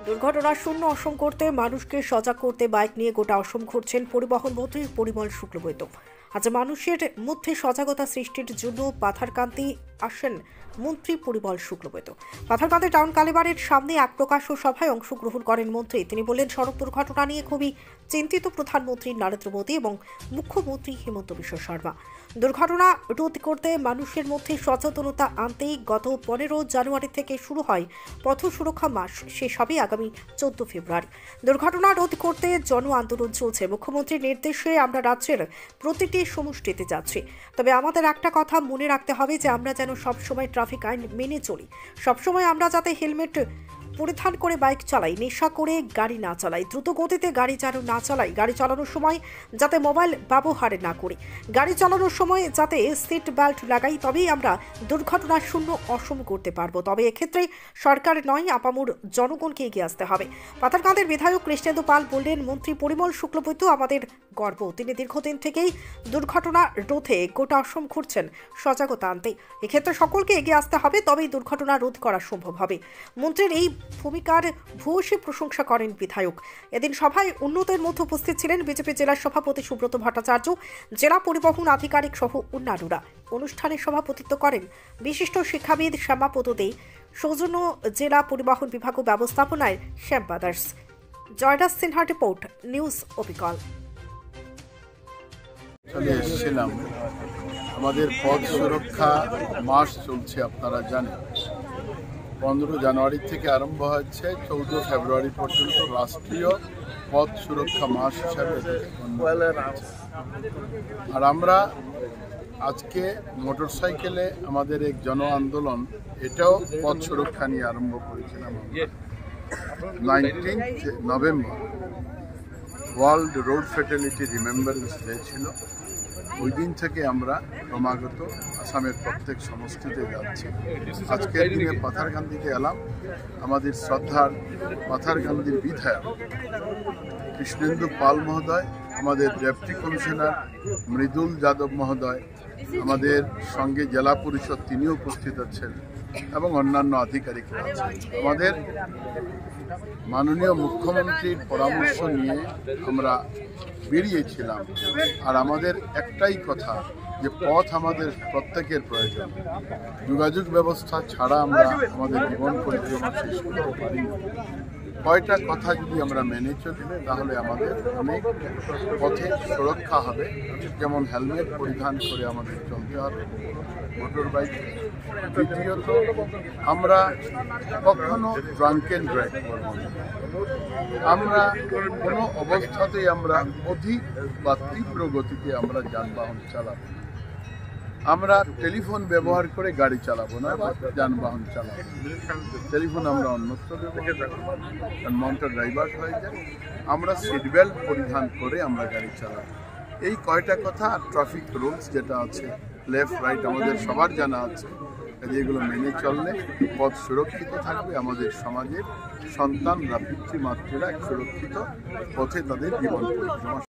দুর্ঘটনা শূন্য অসম করতে মানুষকে সজাগ করতে বাইক নিয়ে গোটা অসম ঘুরছেন পরিবহন মন্ত্রী পরিমল শুক্লবৈদ্য। আজ মানুষের মধ্যে সজাগতা সৃষ্টির জন্য পাথারকান্দি আসেন মন্ত্রী পরিমল শুক্লবৈদ্য। পাথারকান্দি টাউন কালীবাড়ির সামনে এক প্রকাশ্য সভায় অংশগ্রহণ করেন মন্ত্রী। তিনি বললেন, সড়ক দুর্ঘটনা নিয়ে খুবই চিন্তিত প্রধানমন্ত্রী নরেন্দ্র মোদী এবং মুখ্যমন্ত্রী হিমন্ত বিশ্ব শর্মা। দুর্ঘটনা রোধ করতে মানুষের মধ্যে সচেতনতা আনতেই গত 15 জানুয়ারি থেকে শুরু হয় পথ সুরক্ষা মাস, শেষ হবে আগামী 14 ফেব্রুয়ারি। দুর্ঘটনা রোধ করতে জন আন্দোলন চলছে। মুখ্যমন্ত্রীর নির্দেশে আমরা রাজ্যের প্রতিটি সমষ্টিতে যাচ্ছি। তবে আমাদের একটা কথা মনে রাখতে হবে যে আমরা যেন সবসময় ট্রাফিক আইন মেনে চলি। সবসময় আমরা যাতে হেলমেট পরিধান করে বাইক চালাই, নেশা করে গাড়ি না চালাই, দ্রুত গতিতে গাড়ি যেন না চালাই, গাড়ি চালানোর সময় যাতে মোবাইল ব্যবহার না করি, গাড়ি চালানোর সময় যাতে সিট বেল্ট লাগাই, তবেই আমরা দুর্ঘটনা শূন্য অসম করতে পারবো। তবে এক্ষেত্রে সরকার নয়, আপামর জনগণকে এগিয়ে আসতে হবে। পাথারকান্দির বিধায়ক কৃষ্ণেন্দু পাল বললেন, মন্ত্রী পরিমল শুক্লবৈদ্য আমাদের গর্ব। তিনি দীর্ঘদিন থেকেই দুর্ঘটনা রোধে গোটা অসম ঘুরছেন সজাগতা আনতে। এক্ষেত্রে সকলকে এগিয়ে আসতে হবে, তবেই দুর্ঘটনা রোধ করা সম্ভব হবে। মন্ত্রীর এই ভূমিকার ভূয়সী প্রশংসা করেন বিধায়ক। এদিন সভায় অন্যদের মধ্যে উপস্থিত ছিলেন বিজেপি জেলা সভাপতি সুব্রত ভট্টাচার্য, জেলা পরিবহন আধিকারিক সহ অন্যান্যরা। অনুষ্ঠানে সভাপতিত্ব করেন বিশিষ্ট শিক্ষাবিদ শ্যামাপদ দে, সৌজন্য জেলা পরিবহন বিভাগ ব্যবস্থাপনায় Shyam brothers. Joydas Sinha report, news Abikal. চলে এসেছিলাম, আমাদের পথ সুরক্ষা মাস চলছে, আপনারা জানেন। 15 জানুয়ারি থেকে আরম্ভ হচ্ছে, 14 ফেব্রুয়ারি পর্যন্ত রাষ্ট্রীয় পথ সুরক্ষা মাস হিসাবে। আর আমরা আজকে মোটরসাইকেলে আমাদের এক জন আন্দোলন, এটাও পথ সুরক্ষা নিয়ে আরম্ভ করেছিলাম। 19 November world road fatality remembrance day ছিল। ওই দিন থেকে আমরা ক্রমাগত আসামের প্রত্যেক সমষ্টিতে যাচ্ছি। আজকের দিনে পাথারকান্দিতে এলাম। আমাদের শ্রদ্ধার পাথারকান্দির বিধায়ক কৃষ্ণেন্দু পাল মহোদয়, আমাদের ডেপুটি কমিশনার মৃদুল যাদব মহোদয়, আমাদের সঙ্গে জেলা পরিষদ তিনিও উপস্থিত আছেন এবং অন্যান্য আধিকারিকরা আছেন। আমাদের মাননীয় মুখ্যমন্ত্রীর পরামর্শ নিয়ে আমরা বেরিয়েছিলাম। আর আমাদের একটাই কথা, যে পথ আমাদের প্রত্যেকের প্রয়োজন। যোগাযোগ ব্যবস্থা ছাড়া আমরা আমাদের জীবন পরিক্রমা শেষ করতে পারি না। কয়টা কথা যদি আমরা মেনে চলি, তাহলে আমাদের অনেক পথে সুরক্ষা হবে। যেমন হেলমেট পরিধান করে আমাদের চলতে হবে মোটর বাইকে। দ্বিতীয়ত, আমরা কখনো ড্রাঙ্কেন ড্রাইভ করব না। আমরা কোনো অবস্থাতেই আমরা অধিক বা তীব্র গতিতে আমরা যানবাহন চালাবো। আমরা টেলিফোন ব্যবহার করে গাড়ি চালাবো না বা যানবাহন চালাবো। টেলিফোন আমরা অন্যত্র ব্যবহার করবো, কারণ মনটা ডাইভার্ট হয়ে যায়। আমরা সিট বেল্ট পরিধান করে আমরা গাড়ি চালাবো। এই কয়টা কথা, আর ট্রাফিক রুলস যেটা আছে, লেফট রাইট আমাদের সবার জানা আছে। যেগুলো মেনে চললে পথ সুরক্ষিত থাকবে। আমাদের সমাজের সন্তানরা, পিতৃমাতৃরা সুরক্ষিত পথে তাদের জীবন পরিক্রমা